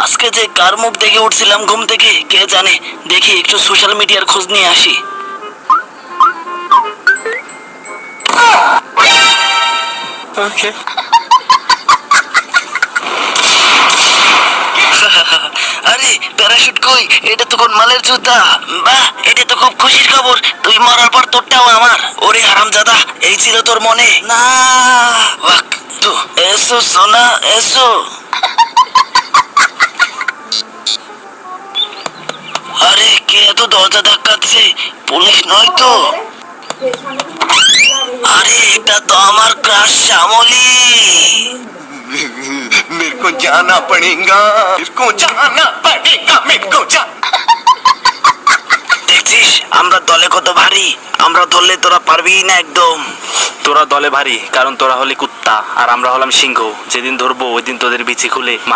আজকে যে কার মুখ দেখে উঠছিলাম ঘুম থেকে কে জানে। দেখি একটু সোশ্যাল মিডিয়ার খোঁজ নিয়ে আসি। ওকে। আরে প্যারাশুট কই? এটা তো কোন মালের জুতা। বাহ, এটা তো খুব খুশির খবর। তুই মরার পর তোরটাও আমার। ওরে হারামজাদা, এই ছিল তোর মনে না? ওয়াক তো এসো সোনা এসো। আরে কে এত দরজা ধাক্কাচ্ছে? পুলিশ নয় তো? আরে এটা তো আমার ক্রাশ শ্যামলী। मेरे को जाना पड़ेगा, मेरे को जाना पड़ेगा, मेरे को जा। দেখছিস আমরা দলে কত ভারী। আমরা ধরলে তোরা পারবি না একদম। তোরা দলে ভারী কারণ তোরা হলি কুত্তা আর আমরা হলাম সিংহ। যেদিন ধরবো ওই দিন তোদের বিচি খুলে